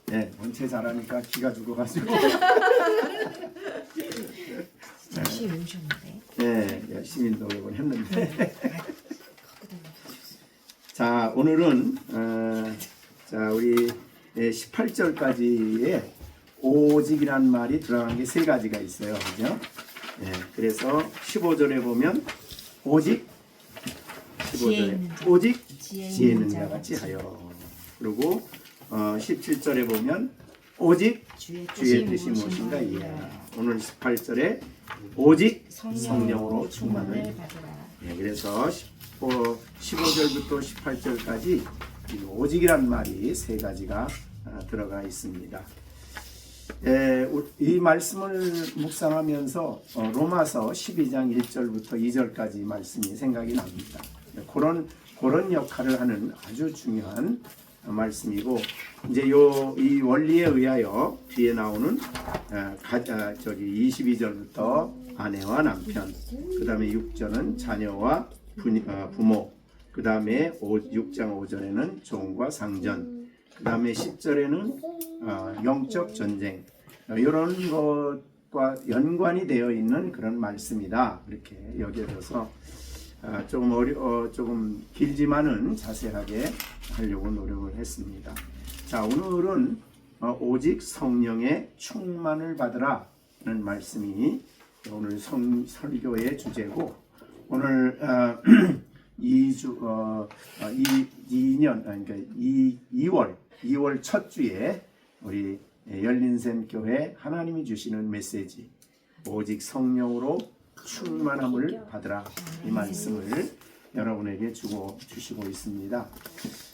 네, 원체 잘하니까 기가 죽어가지고. 열심히 외우셨는데. 네, 열심히 노력을 했는데. 자, 오늘은 자 우리 18절까지의 오직이란 말이 들어간 게 세 가지가 있어요, 그죠? 네, 그래서 15절에 보면 오직, 15절에 오직 지혜 있는 자 같이 하여. 그리고 17절에 보면 오직 주의 뜻이 무엇인가 이해하라. 오늘 18절에 오직 성령으로 충만을 받으라. 네, 그래서 15절부터 18절까지 오직이란 말이 세 가지가 들어가 있습니다. 이 말씀을 묵상하면서 로마서 12장 1절부터 2절까지 말씀이 생각이 납니다. 그런 역할을 하는 아주 중요한 말씀이고, 이제 이 원리에 의하여 뒤에 나오는 22절부터 아내와 남편, 그 다음에 6절은 자녀와 부모, 그 다음에 6장 5절에는 종과 상전, 그 다음에 10절에는 영적 전쟁, 이런 것과 연관이 되어 있는 그런 말씀이다, 이렇게 여겨져서 조금 길지만은 자세하게 하려고 노력을 했습니다. 자, 오늘은 오직 성령의 충만을 받으라는 말씀이 오늘 설교의 주제고, 오늘 2월 첫 주에 우리 열린샘 교회 하나님이 주시는 메시지, 오직 성령으로 충만함을 받으라, 이 말씀을 여러분에게 주시고 있습니다.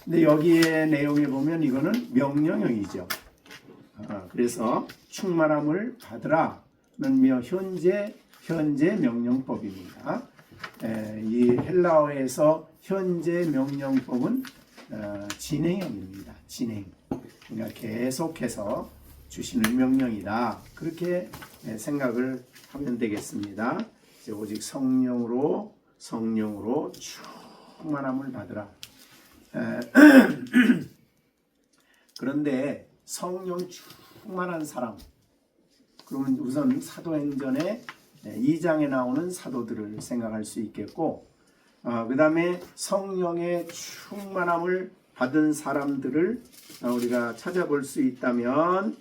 근데 여기에 내용에 보면 이거는 명령형이죠. 그래서 충만함을 받으라는 현재 명령법입니다. 이 헬라어에서 현재 명령법은 진행형입니다. 진행. 그러니까 계속해서 주시는 명령이다, 그렇게 생각을 하면 되겠습니다. 이제 오직 성령으로 충만함을 받으라. 그런데 성령 충만한 사람, 그러면 우선 사도행전의 2장에 나오는 사도들을 생각할 수 있겠고, 그 다음에 성령의 충만함을 받은 사람들을 우리가 찾아볼 수 있다면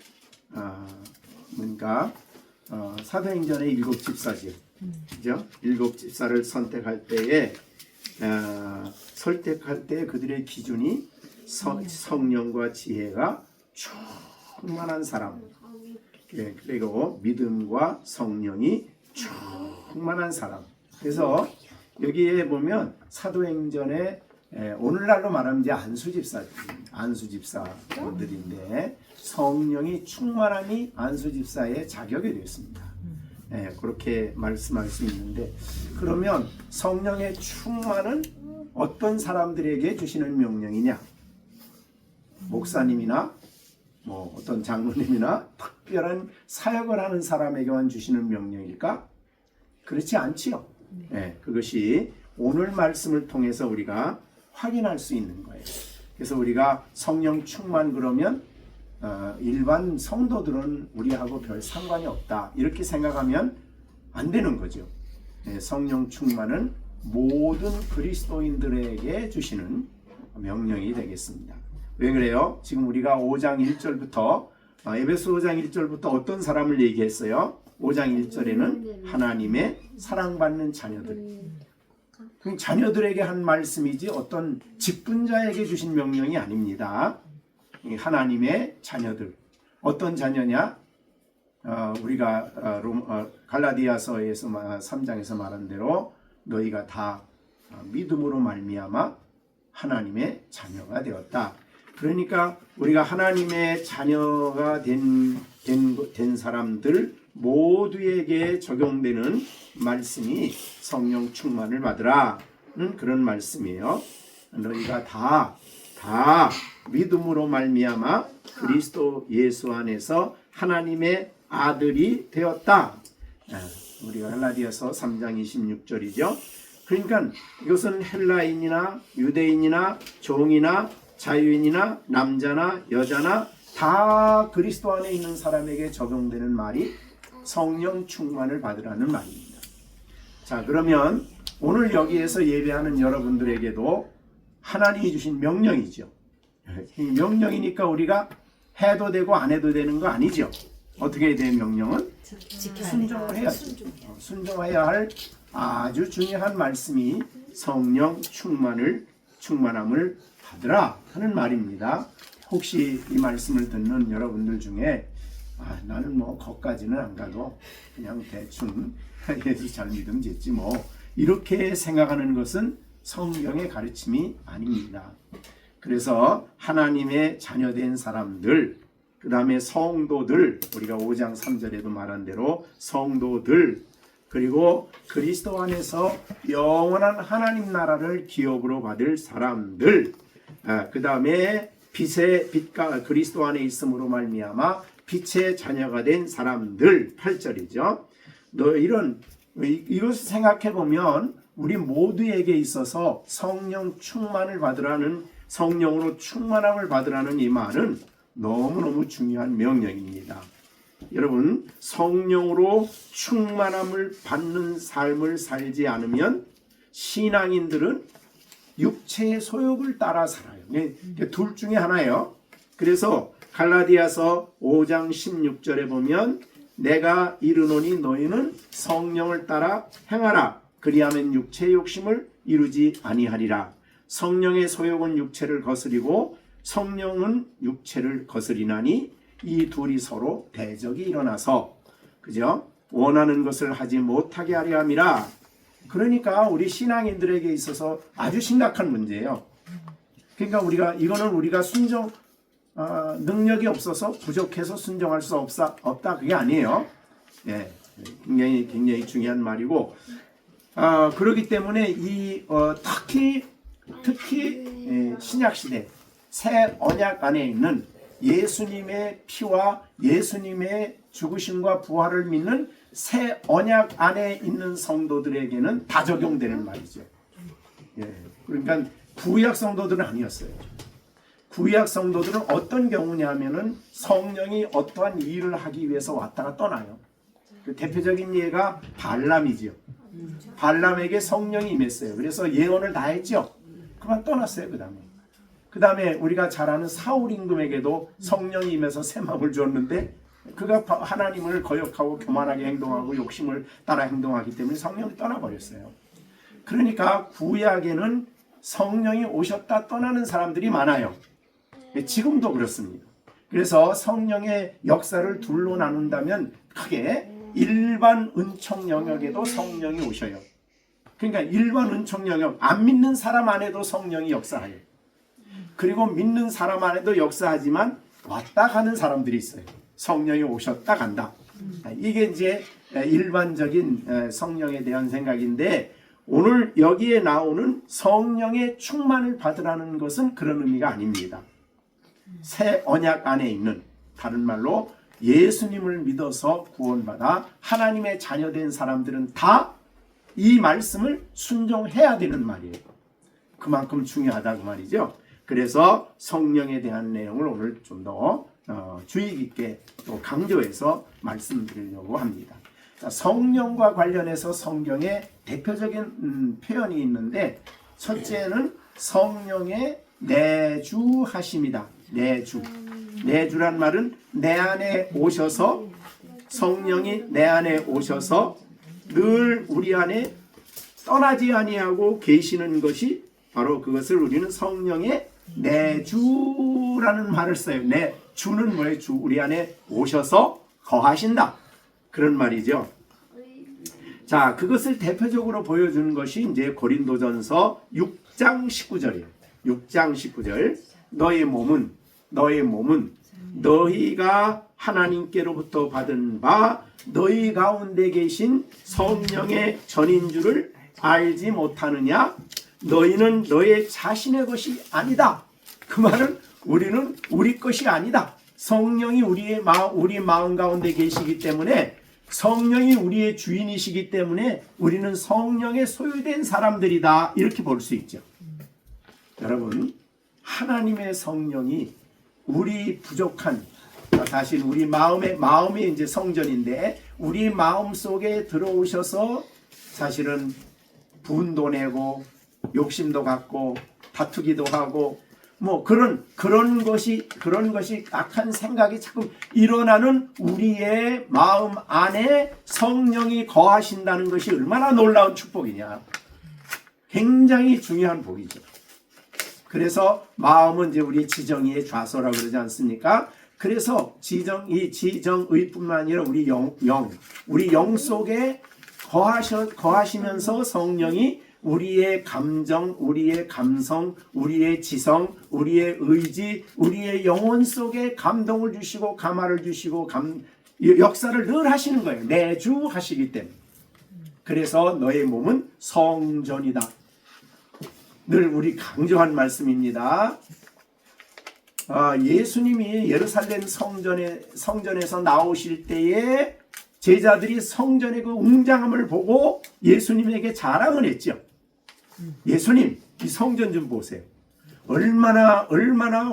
뭔가 사도행전의 7집사죠. 그죠? 7집사를 선택할 때에 그들의 기준이 성령과 지혜가 충만한 사람, 그리고 믿음과 성령이 충만한 사람. 그래서 여기에 보면 사도행전에 오늘날로 말하면 이제 안수집사들인데 성령이 충만함이 안수집사의 자격이 되었습니다. 그렇게 말씀할 수 있는데, 그러면 성령의 충만은 어떤 사람들에게 주시는 명령이냐? 목사님이나 어떤 장로님이나 특별한 사역을 하는 사람에게만 주시는 명령일까? 그렇지 않지요. 그것이 오늘 말씀을 통해서 우리가 확인할 수 있는 거예요. 그래서 우리가 성령 충만 그러면 일반 성도들은 우리하고 별 상관이 없다, 이렇게 생각하면 안 되는 거죠. 성령 충만은 모든 그리스도인들에게 주시는 명령이 되겠습니다. 왜 그래요? 지금 우리가 5장 1절부터 에베소 5장 1절부터 어떤 사람을 얘기했어요? 5장 1절에는 하나님의 사랑받는 자녀들, 자녀들에게 한 말씀이지 어떤 직분자에게 주신 명령이 아닙니다. 하나님의 자녀들, 어떤 자녀냐? 우리가 갈라디아서에서 3장에서 말한 대로 너희가 다 믿음으로 말미암아 하나님의 자녀가 되었다. 그러니까 우리가 하나님의 자녀가 된 사람들 모두에게 적용되는 말씀이 성령 충만을 받으라는 그런 말씀이에요. 너희가 다 믿음으로 말미암아 그리스도 예수 안에서 하나님의 아들이 되었다. 우리가 갈라디아서 3장 26절이죠. 그러니까 이것은 헬라인이나 유대인이나 종이나 자유인이나 남자나 여자나 다 그리스도 안에 있는 사람에게 적용되는 말이 성령 충만을 받으라는 말입니다. 자, 그러면 오늘 여기에서 예배하는 여러분들에게도 하나님이 주신 명령이죠. 명령이니까 우리가 해도 되고 안 해도 되는 거 아니죠. 어떻게 해야 돼요? 명령은? 순종을 해야죠. 순종해야 할 아주 중요한 말씀이 성령 충만함을 받으라 하는 말입니다. 혹시 이 말씀을 듣는 여러분들 중에 나는 뭐 거기까지는 안 가도 그냥 대충 예수 잘 믿으면 됐지 뭐 이렇게 생각하는 것은 성경의 가르침이 아닙니다. 그래서 하나님의 자녀된 사람들, 그 다음에 성도들, 우리가 5장 3절에도 말한 대로 성도들, 그리고 그리스도 안에서 영원한 하나님 나라를 기업으로 받을 사람들, 그 다음에 빛과 그리스도 안에 있음으로 말미암아 빛의 자녀가 된 사람들, 8절이죠. 이것을 생각해 보면 우리 모두에게 있어서 성령 충만을 받으라는, 성령으로 충만함을 받으라는 이 말은 너무너무 중요한 명령입니다. 여러분, 성령으로 충만함을 받는 삶을 살지 않으면 신앙인들은 육체의 소욕을 따라 살아요. 둘 중에 하나예요. 그래서 갈라디아서 5장 16절에 보면 내가 이르노니 너희는 성령을 따라 행하라. 그리하면 육체의 욕심을 이루지 아니하리라. 성령의 소욕은 육체를 거스리고 성령은 육체를 거스리나니 이 둘이 서로 대적이 일어나서 그죠? 원하는 것을 하지 못하게 하려 함이라. 그러니까 우리 신앙인들에게 있어서 아주 심각한 문제예요. 그러니까 우리가 순종 능력이 없어서 부족해서 순종할 수 없다 그게 아니에요. 예, 굉장히 중요한 말이고 그렇기 때문에 특히 신약 시대 새 언약 안에 있는 예수님의 피와 예수님의 죽으심과 부활을 믿는 새 언약 안에 있는 성도들에게는 다 적용되는 말이죠. 예, 그러니까 구약 성도들은 아니었어요. 구약 성도들은 어떤 경우냐면은 성령이 어떠한 일을 하기 위해서 왔다가 떠나요. 그 대표적인 예가 발람이지요. 발람에게 성령이 임했어요. 그래서 예언을 다 했죠. 그만 떠났어요. 그 다음에 우리가 잘 아는 사울 임금에게도 성령이 임해서 새 마음을 주었는데 그가 하나님을 거역하고 교만하게 행동하고 욕심을 따라 행동하기 때문에 성령이 떠나버렸어요. 그러니까 구약에는 성령이 오셨다 떠나는 사람들이 많아요. 지금도 그렇습니다. 그래서 성령의 역사를 둘로 나눈다면 크게 일반 은총 영역에도 성령이 오셔요. 그러니까 일반 은총 영역, 안 믿는 사람 안에도 성령이 역사해요. 그리고 믿는 사람 안에도 역사하지만 왔다 가는 사람들이 있어요. 성령이 오셨다 간다. 이게 이제 일반적인 성령에 대한 생각인데 오늘 여기에 나오는 성령의 충만을 받으라는 것은 그런 의미가 아닙니다. 새 언약 안에 있는, 다른 말로 예수님을 믿어서 구원받아 하나님의 자녀된 사람들은 다 이 말씀을 순종해야 되는 말이에요. 그만큼 중요하다고 말이죠. 그래서 성령에 대한 내용을 오늘 좀 더 주의 깊게 또 강조해서 말씀드리려고 합니다. 자, 성령과 관련해서 성경에 대표적인 표현이 있는데 첫째는 성령의 내주하심이다. 내주란 말은 내 안에 오셔서, 성령이 내 안에 오셔서 늘 우리 안에 떠나지 아니하고 계시는 것이 바로 그것을 우리는 성령의 내주라는 말을 써요. 내주는 뭐예요? 주, 우리 안에 오셔서 거하신다. 그런 말이죠. 자, 그것을 대표적으로 보여주는 것이 이제 고린도전서 6장 19절이에요. 6장 19절. 너의 몸은 너희가 하나님께로부터 받은 바 너희 가운데 계신 성령의 전인 줄을 알지 못하느냐? 너희는 너의 자신의 것이 아니다. 그 말은 우리는 우리 것이 아니다. 성령이 우리 마음 가운데 계시기 때문에, 성령이 우리의 주인이시기 때문에 우리는 성령의 소유된 사람들이다. 이렇게 볼 수 있죠. 여러분, 하나님의 성령이 우리 부족한 사실 우리 마음이 이제 성전인데 우리 마음 속에 들어오셔서 사실은 분도 내고 욕심도 갖고 다투기도 하고 뭐 그런 것이 악한 생각이 자꾸 일어나는 우리의 마음 안에 성령이 거하신다는 것이 얼마나 놀라운 축복이냐. 굉장히 중요한 복이죠. 그래서 마음은 이제 우리 지정의의 좌소라고 그러지 않습니까? 그래서 지정의뿐만 아니라 우리 영 속에 거하시면서 성령이 우리의 감정, 우리의 감성, 우리의 지성, 우리의 의지, 우리의 영혼 속에 감동을 주시고 감화를 주시고 역사를 늘 하시는 거예요. 내주하시기 때문에. 그래서 너의 몸은 성전이다. 늘 우리 강조한 말씀입니다. 예수님이 예루살렘 성전에서 나오실 때에 제자들이 성전의 그 웅장함을 보고 예수님에게 자랑을 했죠. 예수님, 이 성전 좀 보세요. 얼마나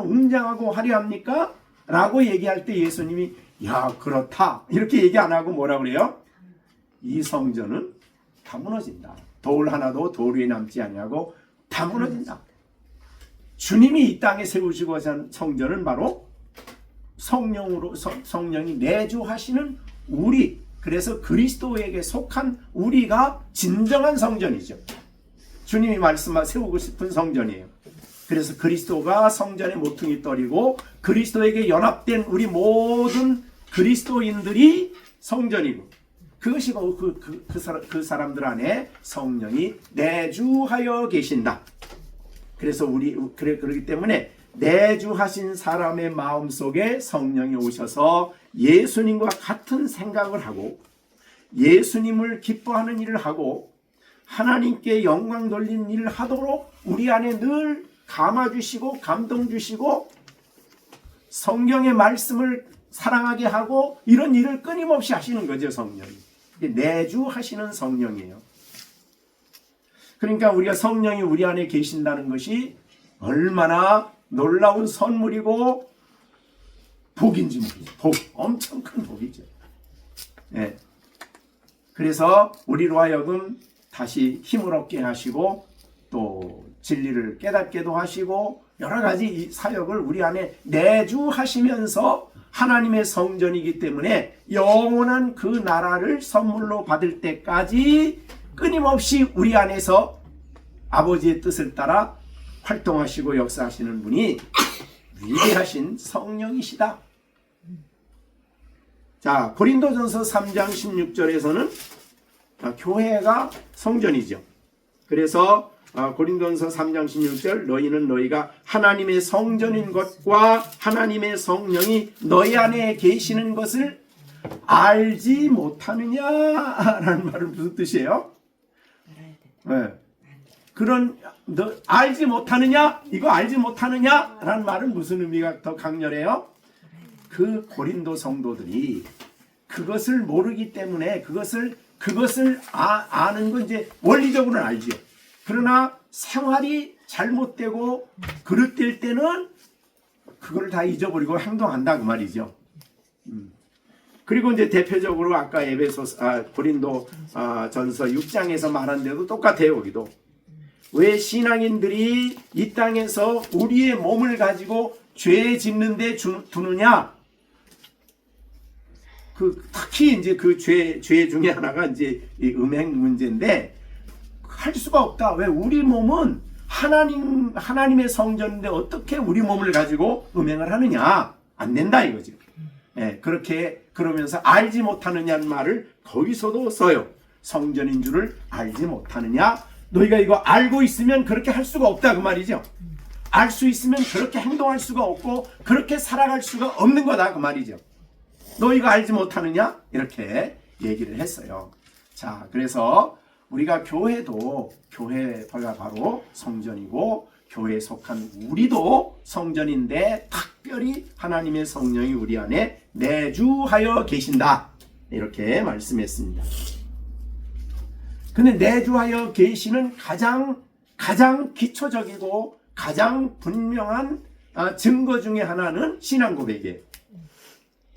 웅장하고 화려합니까? 라고 얘기할 때 예수님이 야, 그렇다. 이렇게 얘기 안 하고 뭐라 그래요? 이 성전은 다 무너진다. 돌 하나도 돌 위에 남지 아니하고 다 무너진다. 주님이 이 땅에 세우시고 하신 성전은 바로 성령이 내주하시는 우리, 그래서 그리스도에게 속한 우리가 진정한 성전이죠. 주님이 세우고 싶은 성전이에요. 그래서 그리스도가 성전의 모퉁이 떨이고 그리스도에게 연합된 우리 모든 그리스도인들이 성전이고 그것이 바로 그 사람들 안에 성령이 내주하여 계신다. 그래서 그렇기 때문에 내주하신 사람의 마음속에 성령이 오셔서 예수님과 같은 생각을 하고 예수님을 기뻐하는 일을 하고 하나님께 영광 돌리는 일을 하도록 우리 안에 늘 감아주시고 감동 주시고 성경의 말씀을 사랑하게 하고 이런 일을 끊임없이 하시는 거죠. 성령이 내주하시는 성령이에요. 그러니까 우리가 성령이 우리 안에 계신다는 것이 얼마나 놀라운 선물이고 복인지 모르죠. 엄청 큰 복이죠. 네. 그래서 우리로 하여금 다시 힘을 얻게 하시고 또 진리를 깨닫게도 하시고 여러 가지 이 사역을 우리 안에 내주하시면서 하나님의 성전이기 때문에 영원한 그 나라를 선물로 받을 때까지 끊임없이 우리 안에서 아버지의 뜻을 따라 활동하시고 역사하시는 분이 위대하신 성령이시다. 자, 고린도전서 3장 16절에서는 교회가 성전이죠. 그래서 고린도전서 3장 16절 너희가 하나님의 성전인 것과 하나님의 성령이 너희 안에 계시는 것을 알지 못하느냐라는 말은 무슨 뜻이에요? 네. 알지 못하느냐? 이거 알지 못하느냐라는 말은 무슨 의미가 더 강렬해요? 그 고린도 성도들이 그것을 모르기 때문에 그것을 아는 건 이제 원리적으로는 알죠. 그러나 생활이 잘못되고 그릇될 때는 그걸 다 잊어버리고 행동한다 그 말이죠. 그리고 이제 대표적으로 아까 고린도 전서 6장에서 말한 대로 똑같아요. 여기도 왜 신앙인들이 이 땅에서 우리의 몸을 가지고 죄 짓는 데 두느냐? 특히 이제 그 죄 중에 하나가 이제 이 음행 문제인데 할 수가 없다. 왜? 우리 몸은 하나님의 성전인데 어떻게 우리 몸을 가지고 음행을 하느냐? 안 된다 이거죠. 예, 그렇게 그러면서 알지 못하느냐는 말을 거기서도 써요. 성전인 줄을 알지 못하느냐? 너희가 이거 알고 있으면 그렇게 할 수가 없다 그 말이죠. 알 수 있으면 그렇게 행동할 수가 없고 그렇게 살아갈 수가 없는 거다 그 말이죠. 너희가 알지 못하느냐? 이렇게 얘기를 했어요. 자, 그래서 우리가 교회가 바로 성전이고 교회에 속한 우리도 성전인데 특별히 하나님의 성령이 우리 안에 내주하여 계신다. 이렇게 말씀했습니다. 근데 내주하여 계시는 가장 기초적이고 가장 분명한 증거 중에 하나는 신앙 고백이에요.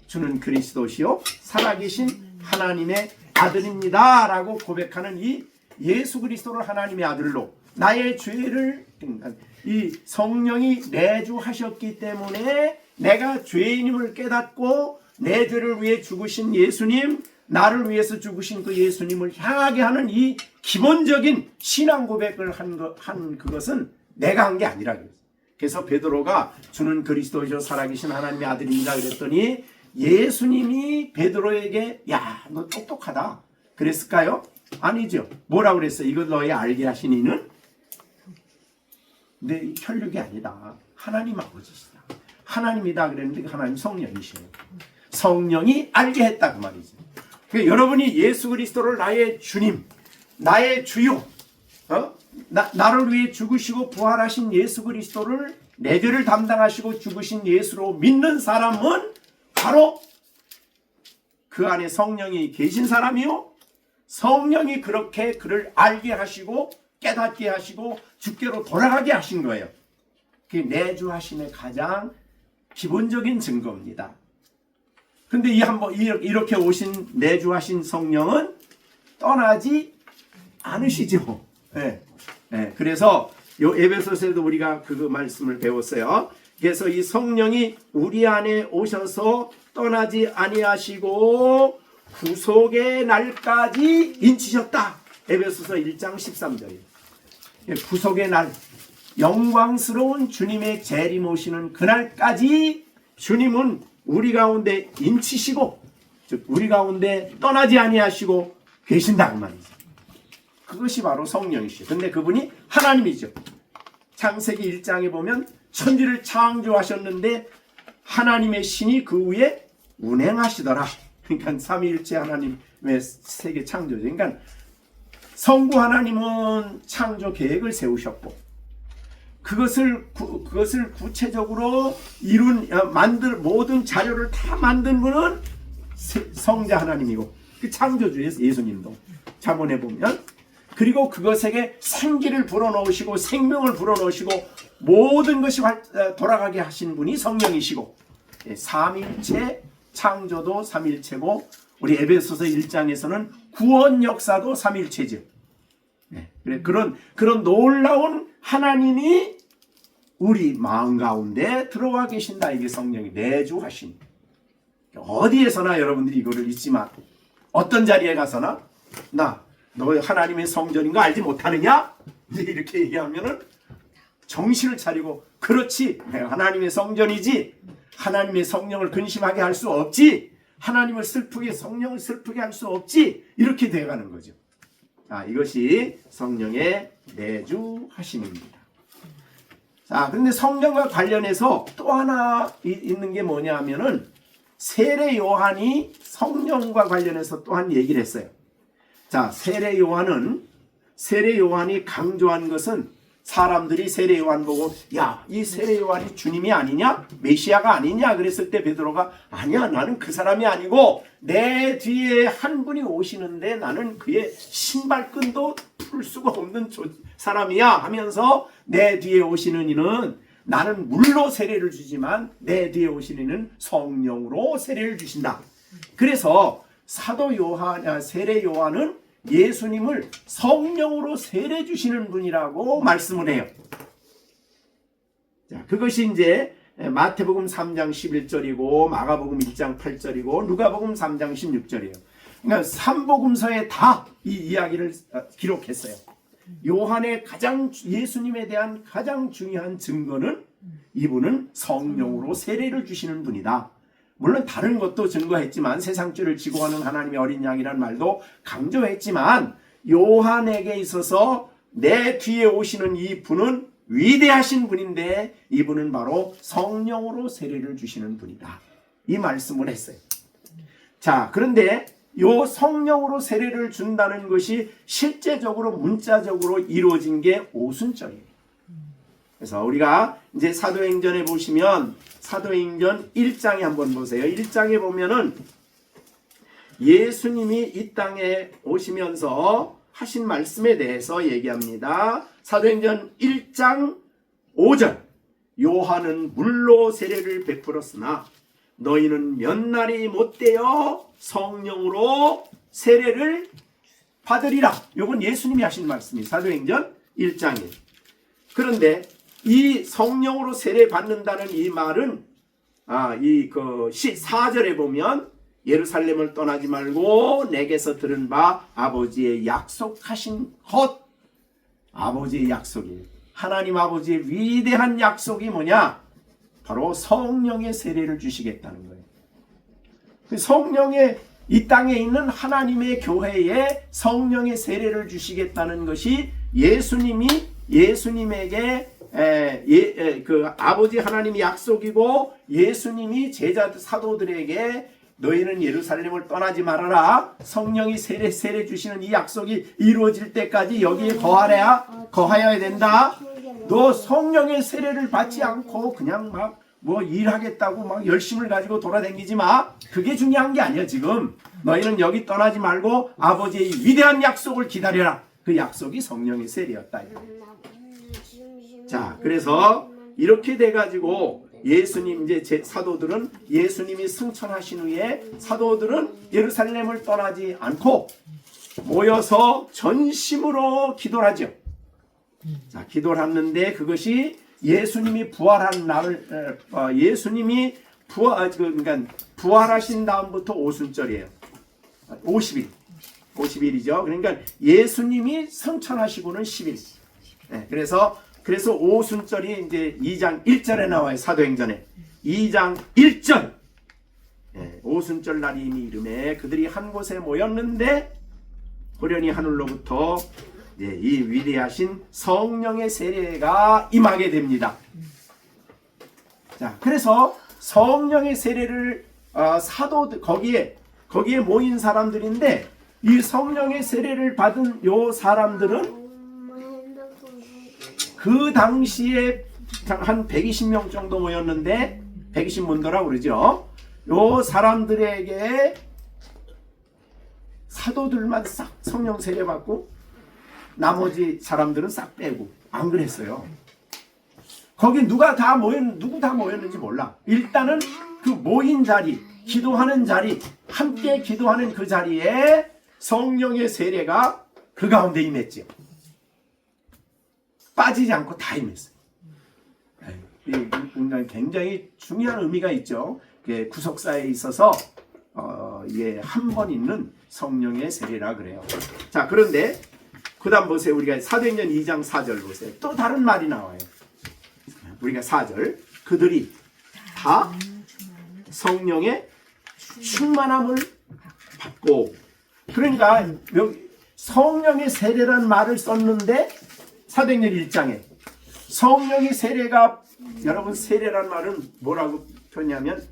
주는 그리스도시요 살아계신 하나님의 아들입니다 라고 고백하는 이 예수 그리스도를 하나님의 아들로 나의 죄를 이 성령이 내주하셨기 때문에 내가 죄인임을 깨닫고 내 죄를 위해 죽으신 예수님, 나를 위해서 죽으신 그 예수님을 향하게 하는 이 기본적인 신앙 고백을 한 그것은 내가 한 게 아니라 그랬어요. 그래서 베드로가 주는 그리스도이시오 살아계신 하나님의 아들입니다 그랬더니 예수님이 베드로에게 야, 너 똑똑하다 그랬을까요? 아니죠. 뭐라고 그랬어요? 이걸 너희 알게 하신 이는 내 혈육이 아니다. 하나님 아버지시다. 하나님이다 그랬는데 하나님 성령이시에요. 성령이 알게 했다 그 말이죠. 그러니까 여러분이 예수 그리스도를 나의 주님, 나의 주요, 나를 위해 죽으시고 부활하신 예수 그리스도를 내 죄를 담당하시고 죽으신 예수로 믿는 사람은 바로 그 안에 성령이 계신 사람이요. 성령이 그렇게 그를 알게 하시고 깨닫게 하시고 주께로 돌아가게 하신 거예요. 그게 내주하심의 가장 기본적인 증거입니다. 근데 이렇게 오신 내주하신 성령은 떠나지 않으시죠. 네. 네. 그래서 요 에베소서에도 우리가 그 말씀을 배웠어요. 그래서 이 성령이 우리 안에 오셔서 떠나지 아니하시고 구속의 날까지 인치셨다. 에베소서 1장 13절이에요. 구속의 날, 영광스러운 주님의 재림 오시는 그날까지 주님은 우리 가운데 인치시고 즉 우리 가운데 떠나지 아니하시고 계신다 그 말이죠. 그것이 바로 성령이시죠. 근데 그분이 하나님이죠. 창세기 1장에 보면 천지를 창조하셨는데 하나님의 신이 그 위에 운행하시더라. 그러니까 삼위일체 하나님의 세계 창조죠. 그러니까 성부 하나님은 창조 계획을 세우셨고 그것을 구체적으로 모든 자료를 다 만든 분은 성자 하나님이고 그 창조주 예수님도 자본에 보면 그리고 그것에게 생기를 불어넣으시고 생명을 불어넣으시고 모든 것이 돌아가게 하신 분이 성령이시고 삼일체 창조도 삼일체고 우리 에베소서 1장에서는 구원 역사도 삼일체죠. 그런 놀라운 하나님이 우리 마음 가운데 들어와 계신다. 이게 성령이 내주하신. 어디에서나 여러분들이 이거를 잊지만 어떤 자리에 가서나 너 하나님의 성전인 거 알지 못하느냐? 이렇게 얘기하면은 정신을 차리고 그렇지 하나님의 성전이지 하나님의 성령을 근심하게 할 수 없지 하나님을 성령을 슬프게 할 수 없지 이렇게 돼가는 거죠. 이것이 성령의 내주하심입니다. 자, 근데 성령과 관련해서 또 하나 있는 게 뭐냐 하면은 세례 요한이 성령과 관련해서 또한 얘기를 했어요. 자, 세례 요한이 강조한 것은 사람들이 세례 요한 보고 야, 이 세례 요한이 주님이 아니냐? 메시아가 아니냐? 그랬을 때 베드로가 아니야, 나는 그 사람이 아니고 내 뒤에 한 분이 오시는데 나는 그의 신발끈도 풀 수가 없는 사람이야 하면서 내 뒤에 오시는 이는 나는 물로 세례를 주지만 내 뒤에 오시는 이는 성령으로 세례를 주신다. 그래서 세례 요한은 예수님을 성령으로 세례 주시는 분이라고 말씀을 해요. 자, 그것이 이제 마태복음 3장 11절이고 마가복음 1장 8절이고 누가복음 3장 16절이에요. 그러니까 3복음서에 다 이 이야기를 기록했어요. 요한의 예수님에 대한 가장 중요한 증거는 이분은 성령으로 세례를 주시는 분이다. 물론 다른 것도 증거했지만 세상죄를 지고 가는 하나님의 어린 양이라는 말도 강조했지만 요한에게 있어서 내 뒤에 오시는 이 분은 위대하신 분인데 이분은 바로 성령으로 세례를 주시는 분이다. 이 말씀을 했어요. 자, 그런데 요 성령으로 세례를 준다는 것이 실제적으로 문자적으로 이루어진 게 오순절이에요. 그래서 우리가 이제 사도행전에 보시면 사도행전 1장에 한번 보세요. 1장에 보면은 예수님이 이 땅에 오시면서 하신 말씀에 대해서 얘기합니다. 사도행전 1장 5절 요한은 물로 세례를 베풀었으나 너희는 몇 날이 못되어 성령으로 세례를 받으리라. 이건 예수님이 하신 말씀이 사도행전 1장이에요. 그런데 이 성령으로 세례 받는다는 이 말은 이 4절에 보면 예루살렘을 떠나지 말고 내게서 들은 바 아버지의 약속하신 것, 아버지의 약속이에요. 하나님 아버지의 위대한 약속이 뭐냐? 바로 성령의 세례를 주시겠다는 거예요. 성령의 이 땅에 있는 하나님의 교회에 성령의 세례를 주시겠다는 것이 예수님에게 그 아버지 하나님의 약속이고, 예수님이 제자 사도들에게 너희는 예루살렘을 떠나지 말아라, 성령이 세례 주시는 이 약속이 이루어질 때까지 여기에 거하여야 된다. 너 성령의 세례를 받지 않고 그냥 막 뭐 일하겠다고 막 열심을 가지고 돌아다니지 마. 그게 중요한 게 아니야. 지금 너희는 여기 떠나지 말고 아버지의 위대한 약속을 기다려라. 그 약속이 성령의 세례였다. 자, 그래서 이렇게 돼가지고 예수님 이제 사도들은 예수님이 승천하신 후에 사도들은 예루살렘을 떠나지 않고 모여서 전심으로 기도를 하죠. 자, 기도를 했는데 그것이 예수님이 부활한 날을 예수님이 부활하신 다음부터 오순절이에요. 50일이죠. 그러니까 예수님이 승천하시고는 10일. 네, 그래서 오순절이 이제 2장 1절에 나와요. 사도행전에 2장 1절. 네, 오순절 날이니 이름에 그들이 한 곳에 모였는데 호련히 하늘로부터 이 위대하신 성령의 세례가 임하게 됩니다. 자, 그래서 성령의 세례를 사도들 거기에 모인 사람들인데, 이 성령의 세례를 받은 요 사람들은 그 당시에 한 120명 정도 모였는데, 120문도라고 그러죠. 요 사람들에게 사도들만 싹 성령 세례 받고 나머지 사람들은 싹 빼고 안 그랬어요. 거기 누구 다 모였는지 몰라. 일단은 그 모인 자리, 기도하는 자리, 함께 기도하는 그 자리에 성령의 세례가 그 가운데 임했죠. 빠지지 않고 다 임했어요. 굉장히 중요한 의미가 있죠. 구속사에 있어서 이게 한 번 있는 성령의 세례라 그래요. 자, 그런데 그 다음 보세요. 우리가 사도행전 2장 4절 보세요. 또 다른 말이 나와요. 우리가 4절. 그들이 다 성령의 충만함을 받고. 그러니까 여기 성령의 세례라는 말을 썼는데 사도행전 1장에 성령의 세례가, 여러분 세례라는 말은 뭐라고 표현하냐면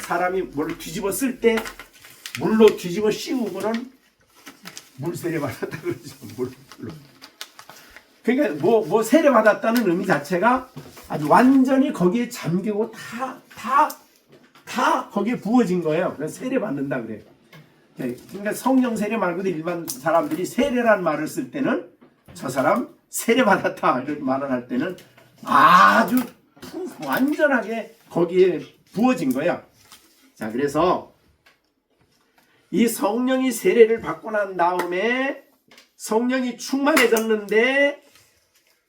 사람이 뭘 뒤집어 쓸 때 물로 뒤집어 씌우고는 물 세례 받았다 그러죠. 물로. 그러니까 뭐 세례 받았다는 의미 자체가 아주 완전히 거기에 잠기고 다 거기에 부어진 거예요. 그래서 세례 받는다 그래요. 그러니까 성령 세례 말고도 일반 사람들이 세례란 말을 쓸 때는 저 사람 세례 받았다 이런 말을 할 때는 아주 완전하게 거기에 부어진 거예요. 자, 그래서 이 성령이 세례를 받고 난 다음에 성령이 충만해졌는데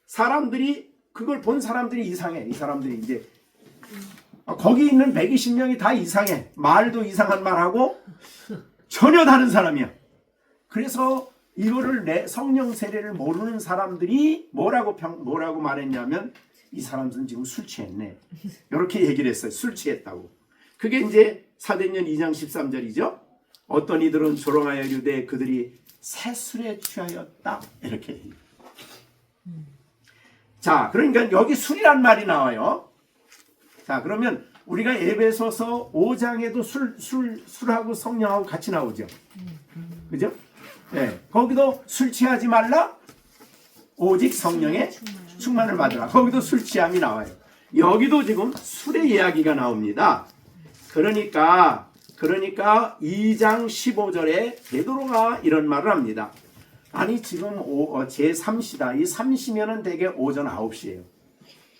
사람들이 그걸 본 사람들이 이상해. 이 사람들이 이제 거기 있는 120명이 다 이상해. 말도 이상한 말하고 전혀 다른 사람이야. 그래서 이거를 성령 세례를 모르는 사람들이 뭐라고 말했냐면 이 사람들은 지금 술 취했네. 이렇게 얘기를 했어요. 술 취했다고. 그게 이제 사도행전 2장 13절이죠. 어떤 이들은 조롱하여 이르되 그들이 새술에 취하였다. 이렇게 얘기해요. 자, 그러니까 여기 술이란 말이 나와요. 자, 그러면 우리가 에베소서 5장에도 술하고 성령하고 같이 나오죠. 그죠? 네, 거기도 술 취하지 말라. 오직 성령의 충만을 받으라. 거기도 술 취함이 나와요. 여기도 지금 술의 이야기가 나옵니다. 그러니까 2장 15절에 베드로가 이런 말을 합니다. 아니 지금 제3시다. 이 3시면은 대개 오전 9시예요.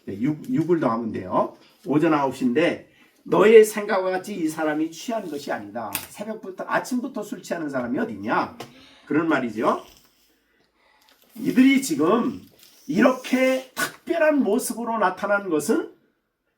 6을 더하면 돼요. 오전 9시인데 너의 생각과 같이 이 사람이 취한 것이 아니다. 새벽부터 아침부터 술 취하는 사람이 어디냐? 그런 말이죠. 이들이 지금 이렇게 특별한 모습으로 나타난 것은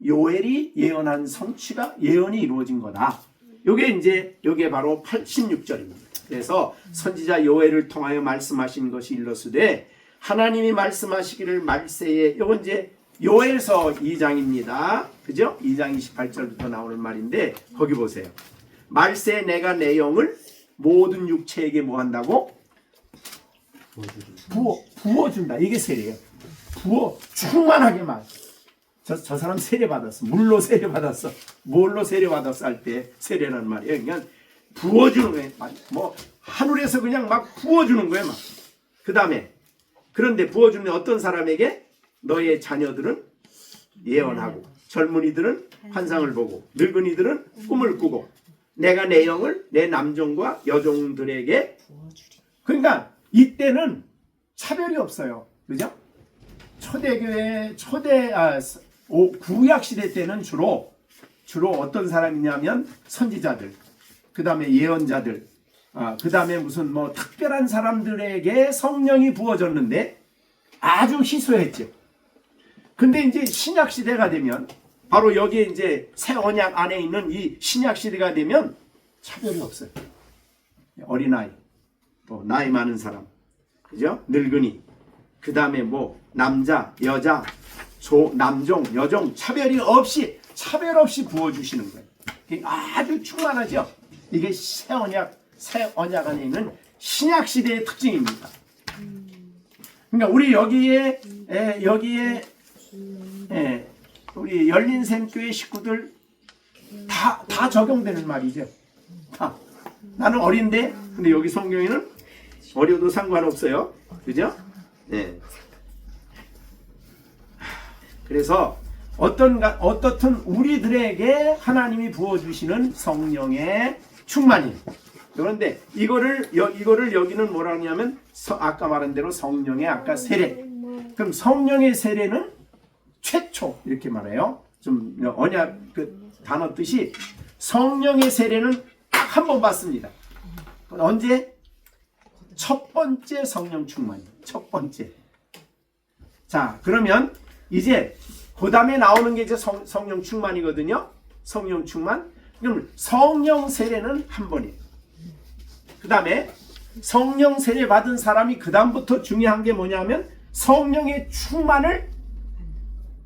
요엘이 예언한 성취가 예언이 이루어진 거다. 요게 이제 요게 바로 86절입니다. 그래서 선지자 요엘을 통하여 말씀하신 것이 일러스되 하나님이 말씀하시기를 말세에 요건 이제 요엘서 2장입니다. 그죠? 2장 28절부터 나오는 말인데 거기 보세요. 말세에 내가 내 영을 모든 육체에게 뭐 한다고? 부어준다. 이게 세례예요. 충만하게 막. 저 사람 세례 받았어. 물로 세례 받았어. 뭘로 세례 받았어 할 때 세례라는 말이에요. 그냥 부어주는 거예요. 뭐 하늘에서 그냥 막 부어주는 거예요. 막. 그 다음에 그런데 부어주는 어떤 사람에게? 너의 자녀들은 예언하고 젊은이들은 환상을 보고 늙은이들은 꿈을 꾸고 내가 내 영을 내 남종과 여종들에게 그러니까 이때는 차별이 없어요. 그죠? 초대교회 구약 시대 때는 주로 어떤 사람이냐면 선지자들, 그 다음에 예언자들, 그 다음에 무슨 뭐 특별한 사람들에게 성령이 부어졌는데 아주 희소했죠. 근데 이제 신약 시대가 되면 바로 여기에 이제 새 언약 안에 있는 이 신약 시대가 되면 차별이 없어요. 어린아이, 또 나이 많은 사람, 그죠? 늙은이, 그 다음에 뭐 남자, 여자, 남종, 여종 차별 없이 부어주시는 거예요. 아주 충만하죠. 이게 새 언약 안에 있는 신약 시대의 특징입니다. 그러니까 우리 여기에 우리 열린샘교회 식구들 다 적용되는 말이죠. 다. 나는 어린데 근데 여기 성경에는 어려도 상관없어요. 그죠? 네. 그래서 어떻든 우리들에게 하나님이 부어주시는 성령의 충만이에요. 그런데 이거를 여기는 뭐라 하냐면 아까 말한 대로 성령의 아까 세례. 그럼 성령의 세례는 최초 이렇게 말해요. 좀 언약 그 단어 뜻이 성령의 세례는 딱 한 번 받습니다. 언제? 첫 번째 성령 충만이에요. 첫 번째. 자, 그러면 이제 그 다음에 나오는 게 이제 성령 충만이거든요. 성령 충만. 그럼 성령 세례는 한 번이에요. 그 다음에 성령 세례 받은 사람이 그 다음부터 중요한 게 뭐냐면 성령의 충만을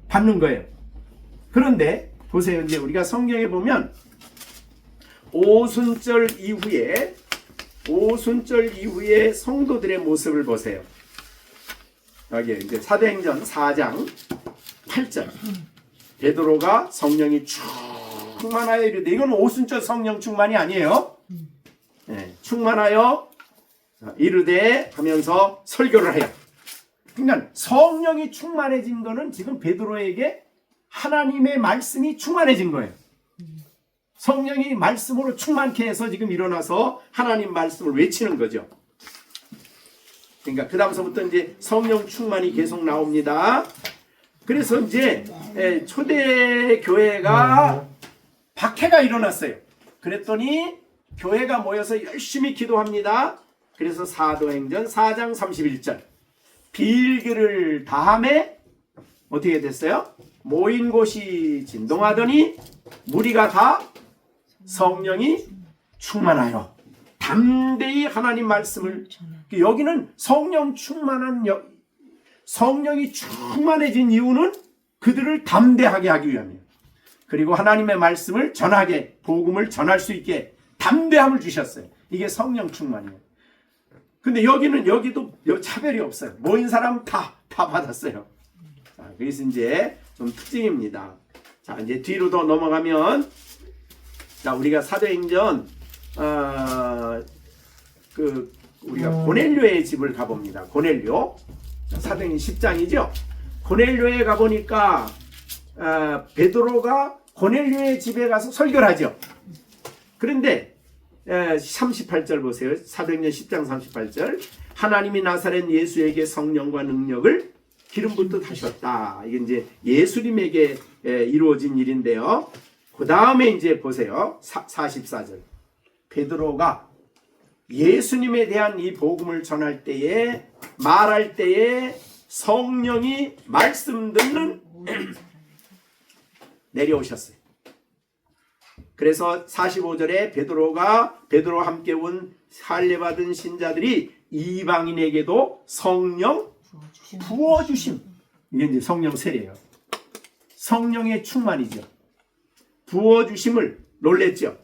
받는 거예요. 그런데 보세요. 이제 우리가 성경에 보면 오순절 이후에 성도들의 모습을 보세요. 여기 이제 사도행전 4장 8절. 베드로가 성령이 충만하여 이르되 이건 오순절 성령 충만이 아니에요. 네, 충만하여 이르되 하면서 설교를 해요. 그러니까 성령이 충만해진 거는 지금 베드로에게 하나님의 말씀이 충만해진 거예요. 성령이 말씀으로 충만케 해서 지금 일어나서 하나님 말씀을 외치는 거죠. 그러니까 그 다음서부터 이제 성령 충만이 계속 나옵니다. 그래서 이제 초대 교회가 박해가 일어났어요. 그랬더니 교회가 모여서 열심히 기도합니다. 그래서 사도행전 4장 31절 빌기를 다함에 어떻게 됐어요? 모인 곳이 진동하더니 무리가 다 성령이 충만하여 담대히 하나님 말씀을 여기는 성령이 충만해진 이유는 그들을 담대하게 하기 위함이에요. 그리고 하나님의 말씀을 전하게 복음을 전할 수 있게 담대함을 주셨어요. 이게 성령 충만이에요. 근데 여기도 차별이 없어요. 모인 사람 다 받았어요. 자, 그래서 이제 좀 특징입니다. 자, 이제 뒤로 더 넘어가면 자, 우리가 사도행전 우리가 고넬료의 집을 가봅니다. 고넬료 사도행전 10장이죠. 고넬료에 가보니까 베드로가 고넬료의 집에 가서 설교를 하죠. 그런데 38절 보세요. 사도행전 10장 38절 하나님이 나사렛 예수에게 성령과 능력을 기름 붓듯 하셨다. 이게 이제 예수님에게 이루어진 일인데요. 그 다음에 이제 보세요. 44절. 베드로가 예수님에 대한 이 복음을 전할 때에, 말할 때에 성령이 말씀 듣는 내려오셨어요. 그래서 45절에 베드로와 함께 온 할례받은 신자들이 이방인에게도 성령 부어주심. 이게 이제 성령 세례예요. 성령의 충만이죠. 부어주심을 놀랬죠.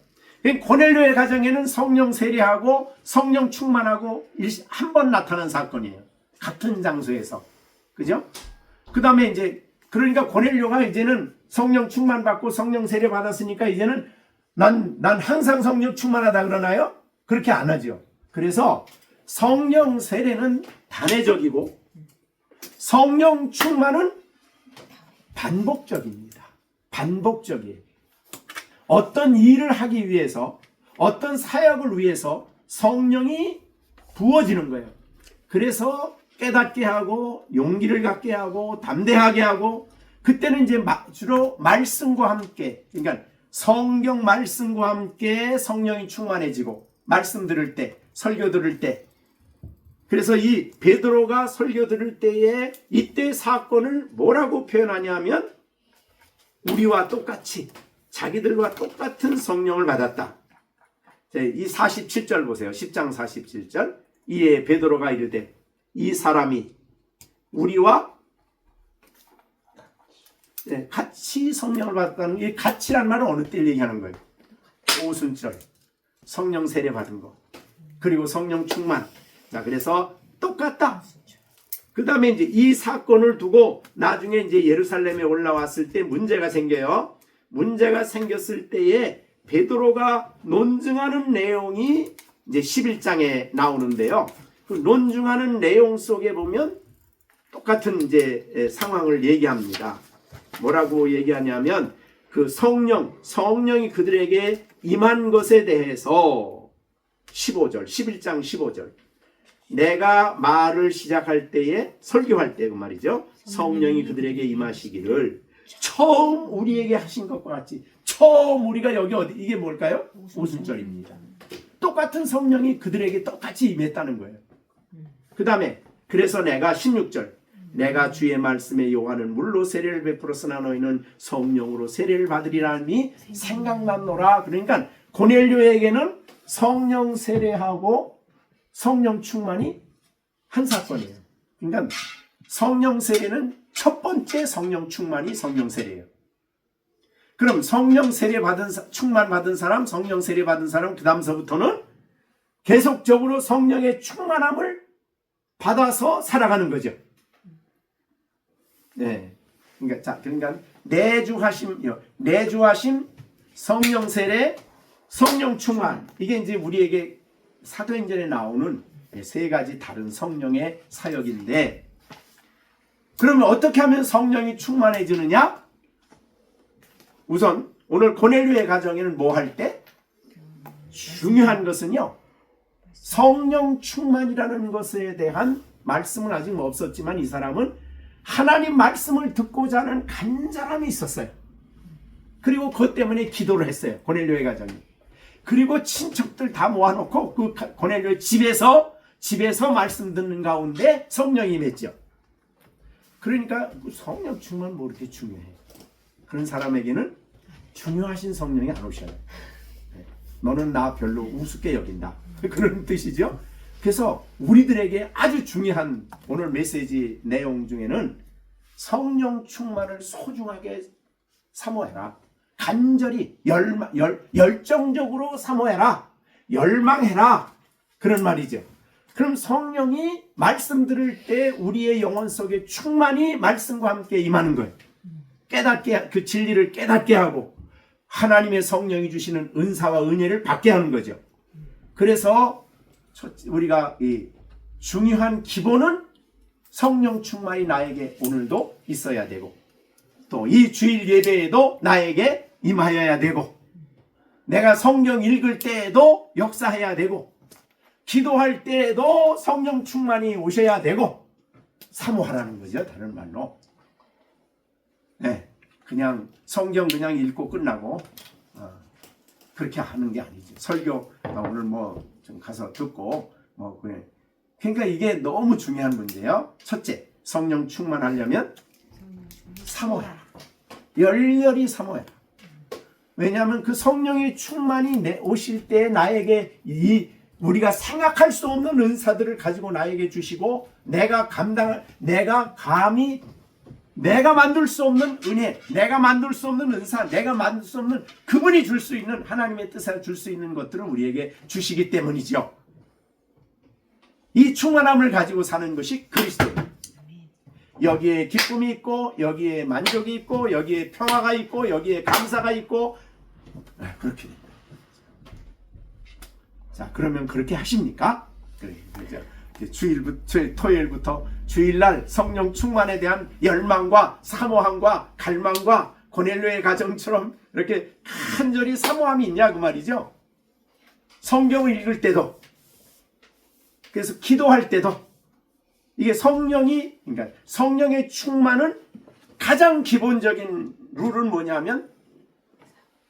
고넬료의 가정에는 성령 세례하고 성령 충만하고 한 번 나타난 사건이에요. 같은 장소에서. 그죠? 그 다음에 이제 그러니까 고넬료가 이제는 성령 충만 받고 성령 세례 받았으니까 이제는 난 항상 성령 충만하다 그러나요? 그렇게 안 하죠. 그래서 성령 세례는 단회적이고 성령 충만은 반복적입니다. 반복적이에요. 어떤 일을 하기 위해서, 어떤 사역을 위해서 성령이 부어지는 거예요. 그래서 깨닫게 하고 용기를 갖게 하고 담대하게 하고, 그때는 이제 주로 말씀과 함께, 그러니까 성경 말씀과 함께 성령이 충만해지고, 말씀 들을 때, 설교 들을 때. 그래서 이 베드로가 설교 들을 때에 이때 사건을 뭐라고 표현하냐면 우리와 똑같이, 자기들과 똑같은 성령을 받았다. 이 47절 보세요. 10장 47절. 이에 베드로가 이르되 이 사람이 우리와 같이 성령을 받았다는, 이 같이란 말은 어느 때를 얘기하는 거예요? 오순절 성령 세례 받은 거, 그리고 성령 충만. 자, 그래서 똑같다. 그 다음에 이제 이 사건을 두고 나중에 이제 예루살렘에 올라왔을 때 문제가 생겨요. 문제가 생겼을 때에 베드로가 논증하는 내용이 이제 11장에 나오는데요. 그 논증하는 내용 속에 보면 똑같은 이제 상황을 얘기합니다. 뭐라고 얘기하냐면 그 성령이 그들에게 임한 것에 대해서 15절, 11장 15절. 내가 말을 시작할 때에, 설교할 때 그 말이죠. 성령이 그들에게 임하시기를 처음 우리에게 하신 것과 같이, 처음 우리가 여기 어디, 이게 뭘까요? 오순절입니다. 똑같은 성령이 그들에게 똑같이 임했다는 거예요. 그 다음에 그래서 내가 16절, 내가 주의 말씀에 요한은 물로 세례를 베풀었으나 너희는 성령으로 세례를 받으리라니 생각났노라. 그러니까 고넬료에게는 성령 세례하고 성령 충만이 한 사건이에요. 그러니까 성령 세례는 첫 번째 성령 충만이 성령 세례예요. 그럼 성령 세례 받은, 충만 받은 사람, 성령 세례 받은 사람, 그 다음서부터는 계속적으로 성령의 충만함을 받아서 살아가는 거죠. 네. 그러니까 내주하심, 성령 세례, 성령 충만. 이게 이제 우리에게 사도행전에 나오는 세 가지 다른 성령의 사역인데, 그러면 어떻게 하면 성령이 충만해지느냐? 우선 오늘 고넬료의 가정에는 뭐 할 때? 중요한 것은요, 성령 충만이라는 것에 대한 말씀은 아직 없었지만 이 사람은 하나님 말씀을 듣고자 하는 간절함이 있었어요. 그리고 그것 때문에 기도를 했어요. 고넬료의 가정이. 그리고 친척들 다 모아놓고 그 고넬료의 집에서 말씀 듣는 가운데 성령이 임했죠. 그러니까 성령 충만 뭐 이렇게 중요해? 그런 사람에게는 중요하신 성령이 안 오셔요. 너는 나 별로 우습게 여긴다. 그런 뜻이죠. 그래서 우리들에게 아주 중요한 오늘 메시지 내용 중에는 성령 충만을 소중하게 사모해라. 간절히 열정적으로 사모해라. 열망해라. 그런 말이죠. 그럼 성령이 말씀 들을 때 우리의 영혼 속에 충만히 말씀과 함께 임하는 거예요. 깨닫게, 그 진리를 깨닫게 하고 하나님의 성령이 주시는 은사와 은혜를 받게 하는 거죠. 그래서 우리가 이 중요한 기본은 성령 충만이 나에게 오늘도 있어야 되고, 또 이 주일 예배에도 나에게 임하여야 되고, 내가 성경 읽을 때에도 역사해야 되고, 기도할 때에도 성령 충만이 오셔야 되고, 사모하라는 거죠. 다른 말로. 네, 그냥 성경 그냥 읽고 끝나고 그렇게 하는 게 아니죠. 설교 오늘 뭐 좀 가서 듣고 뭐 그냥 그러니까 이게 너무 중요한 문제예요. 첫째, 성령 충만하려면 사모해라. 열렬히 사모해라. 왜냐하면 그 성령의 충만이 오실 때 나에게 우리가 생각할 수 없는 은사들을 가지고 나에게 주시고 내가 감히 내가 만들 수 없는 은혜, 내가 만들 수 없는 은사, 내가 만들 수 없는 그분이 줄 수 있는 하나님의 뜻을 줄 수 있는 것들을 우리에게 주시기 때문이죠. 이 충만함을 가지고 사는 것이 그리스도예요. 여기에 기쁨이 있고 여기에 만족이 있고 여기에 평화가 있고 여기에 감사가 있고 그렇게 됩니다. 자, 그러면 그렇게 하십니까? 토요일부터 주일날 성령 충만에 대한 열망과 사모함과 갈망과 고넬료의 가정처럼 이렇게 간절히 사모함이 있냐 그 말이죠. 성경을 읽을 때도 그래서 기도할 때도 이게 그러니까 성령의 충만은 가장 기본적인 룰은 뭐냐면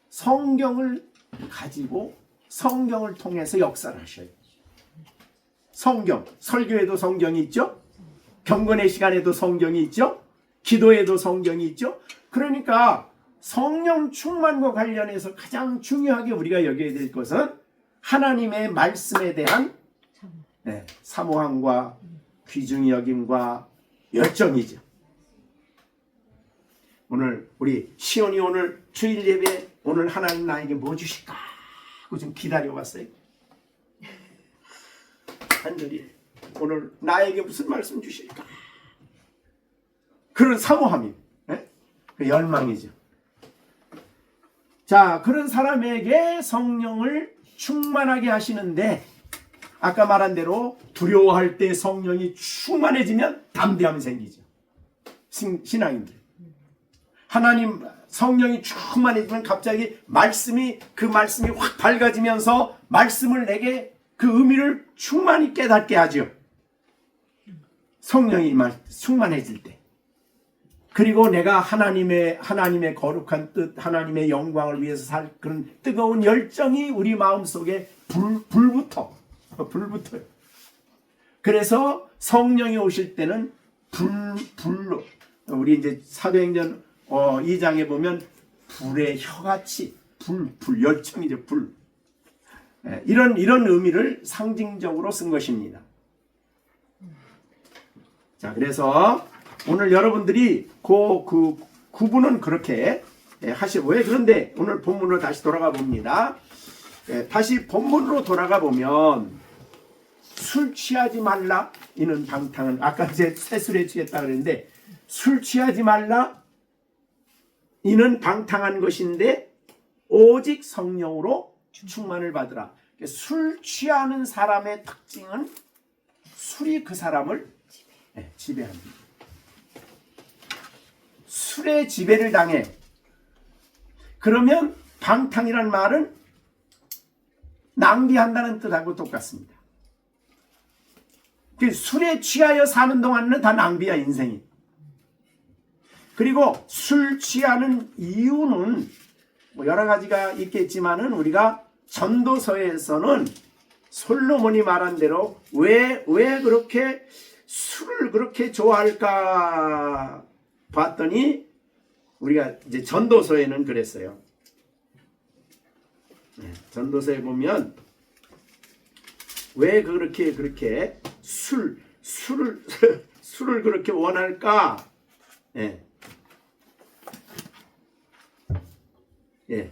성경을 가지고 성경을 통해서 역사를 하셔야 돼요. 성경, 설교에도 성경이 있죠. 경건의 시간에도 성경이 있죠. 기도에도 성경이 있죠. 그러니까 성령 충만과 관련해서 가장 중요하게 우리가 여겨야 될 것은 하나님의 말씀에 대한 사모함과 귀중히 여김과 열정이죠. 오늘 우리 시온이 오늘 주일 예배 오늘 하나님 나에게 뭐 주실까 하고 좀 기다려봤어요. 간절히 오늘 나에게 무슨 말씀 주실까 그런 사모함이 그 열망이죠. 자, 그런 사람에게 성령을 충만하게 하시는데 아까 말한 대로 두려워할 때 성령이 충만해지면 담대함이 생기죠. 신앙인들 하나님 성령이 충만해지면 갑자기 그 말씀이 확 밝아지면서 말씀을 내게 그 의미를 충만히 깨닫게 하죠. 성령이 충만해질 때. 그리고 내가 하나님의 거룩한 뜻, 하나님의 영광을 위해서 살 그런 뜨거운 열정이 우리 마음속에 불붙어요. 그래서 성령이 오실 때는 불로 우리 이제 사도행전 2장에 보면 불의 혀같이 열정이죠. 불. 이런 의미를 상징적으로 쓴 것입니다. 자, 그래서 오늘 여러분들이 그 구분은 그렇게 하시고 그런데 오늘 본문으로 다시 돌아가 봅니다. 다시 본문으로 돌아가 보면 술 취하지 말라 이는 방탕은 아까 이제 새술에 취했다 그랬는데 술 취하지 말라 이는 방탕한 것인데 오직 성령으로 충만을 받으라. 술 취하는 사람의 특징은 술이 그 사람을 지배합니다. 술의 지배를 당해. 그러면 방탕이란 말은 낭비한다는 뜻하고 똑같습니다. 술에 취하여 사는 동안은 다 낭비야 인생이. 그리고 술 취하는 이유는 뭐 여러 가지가 있겠지만은 우리가 전도서에서는 솔로몬이 말한 대로 왜 그렇게 술을 그렇게 좋아할까 봤더니 우리가 이제 전도서에는 그랬어요. 전도서에 보면 왜 그렇게 술을 그렇게 원할까?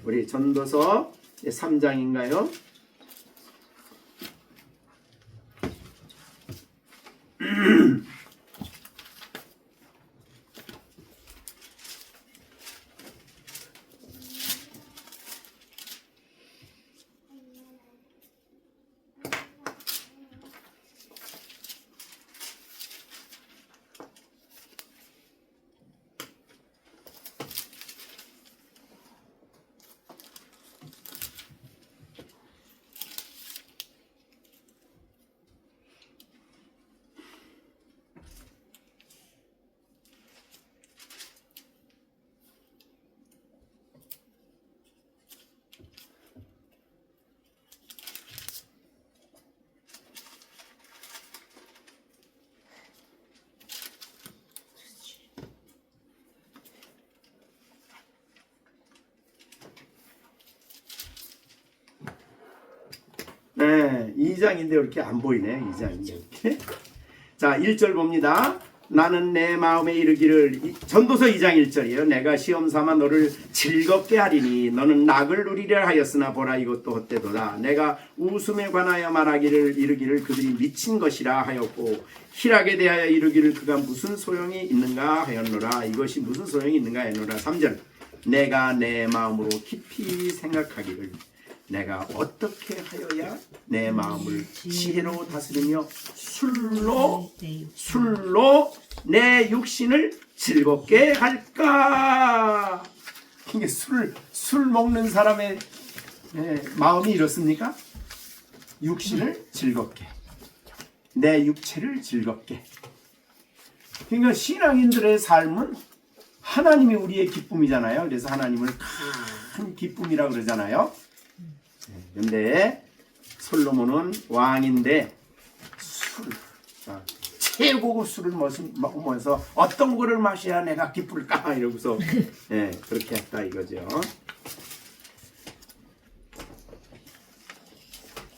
우리 전도서 3장인가요? 네, 2장인데 이렇게 안 보이네. 2장인데 이렇게. 자, 1절 봅니다. 나는 내 마음에 이르기를, 전도서 2장 1절이에요. 내가 시험 삼아 너를 즐겁게 하리니 너는 낙을 누리려 하였으나 보라 이것도 헛되도다. 내가 웃음에 관하여 말하기를 이르기를 그들이 미친 것이라 하였고 희락에 대하여 이르기를 그가 무슨 소용이 있는가 하였노라. 이것이 무슨 소용이 있는가 하였노라. 3절 내가 내 마음으로 깊이 생각하기를 내가 어떻게 하여야 내 마음을 지혜로 다스리며 술로 내 육신을 즐겁게 할까? 이게 술 먹는 사람의 마음이 이렇습니까? 육신을 즐겁게, 내 육체를 즐겁게. 그러니까 신앙인들의 삶은 하나님이 우리의 기쁨이잖아요. 그래서 하나님을 큰 기쁨이라고 그러잖아요. 그런데 솔로몬은 왕인데 최고급 술을 먹으면서 어떤 거를 마셔야 내가 기쁠까 이러고서 그렇게 했다 이거죠.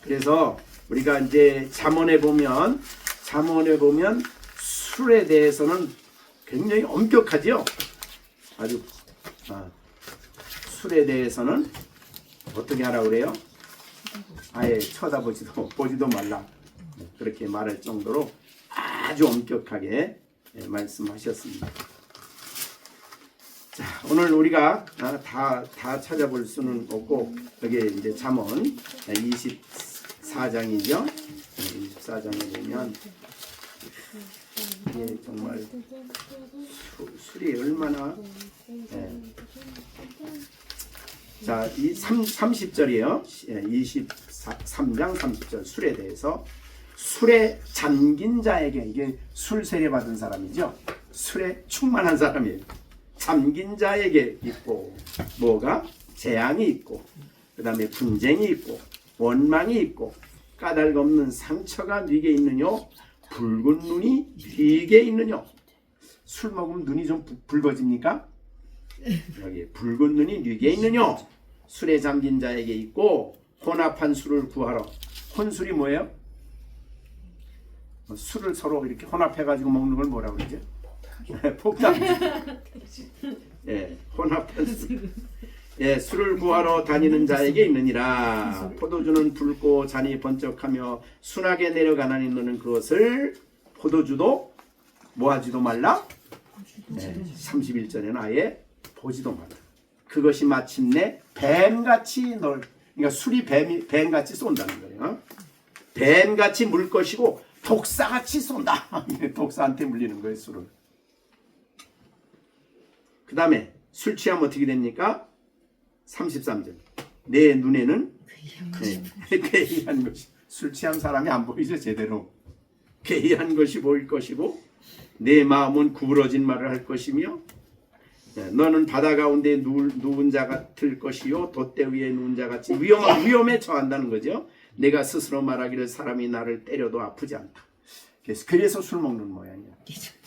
그래서 우리가 이제 잠언에 보면 술에 대해서는 굉장히 엄격하죠. 아주 술에 대해서는 어떻게 하라고 그래요? 아예 보지도 말라. 그렇게 말할 정도로 아주 엄격하게 말씀하셨습니다. 자, 오늘 우리가 다 찾아볼 수는 없고 여기 이제 잠언 24장이죠. 24장에 보면 이게 정말 술이 얼마나 자, 이 30절이에요. 23장 30절 술에 대해서 술에 잠긴 자에게 이게 술 세례 받은 사람이죠. 술에 충만한 사람이에요. 잠긴 자에게 있고 뭐가 재앙이 있고 그다음에 분쟁이 있고 원망이 있고 까닭 없는 상처가 네게 있느뇨 붉은 눈이 네게 있느뇨. 술 먹으면 눈이 좀 붉어집니까? 여기 붉은 눈이 네게 있느뇨. 술에 잠긴 자에게 있고 혼합한 술을 구하러. 혼술이 뭐예요? 술을 서로 이렇게 혼합해가지고 먹는 걸 뭐라고 그러죠? 폭탄. 혼합한 술. 술을 구하러 다니는 자에게 있느니라. 포도주는 붉고 잔이 번쩍하며 순하게 내려가나니 너는 그것을 포도주도 뭐하지도 말라. 31절에는 아예 보지도 말라. 그것이 마침내 뱀같이 그러니까 술이 뱀같이 쏜다는 거예요. 뱀같이 물 것이고 독사같이 쏜다. 독사한테 물리는 거예요, 술을. 그 다음에 술 취하면 어떻게 됩니까? 33절. 내 눈에는 괴이한 것이. 술 취한 사람이 안 보이죠, 제대로. 괴이한 것이 보일 것이고 내 마음은 구부러진 말을 할 것이며 너는 바다 가운데 누운 자 같을 것이요 돛대 위에 누운 자 같이 위험에 처한다는 거죠. 내가 스스로 말하기를 사람이 나를 때려도 아프지 않다. 그래서 술 먹는 모양이야.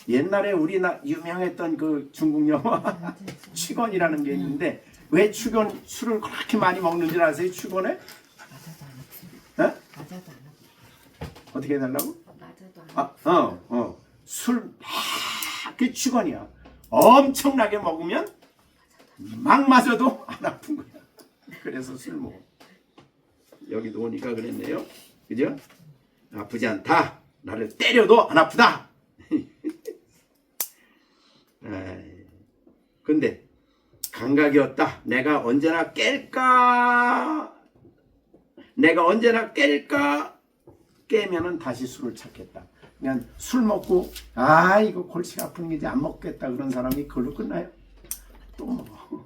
옛날에 우리나 유명했던 그 중국 영화 취권이라는 게 있는데 왜 술을 그렇게 많이 먹는 줄 아세요? 취권에? 맞아도 안 어떻게 해달라고? 맞아도 안 술 그 취권이야. 엄청나게 먹으면 막 마셔도 안 아픈 거야. 그래서 술 먹어. 여기도 오니까 그랬네요. 그죠? 아프지 않다. 나를 때려도 안 아프다. 근데 감각이 없다. 내가 언제나 깰까? 깨면은 다시 술을 찾겠다. 그냥 술 먹고 이거 골치가 아픈 게 이제 안 먹겠다 그런 사람이 그걸로 끝나요? 또 먹어.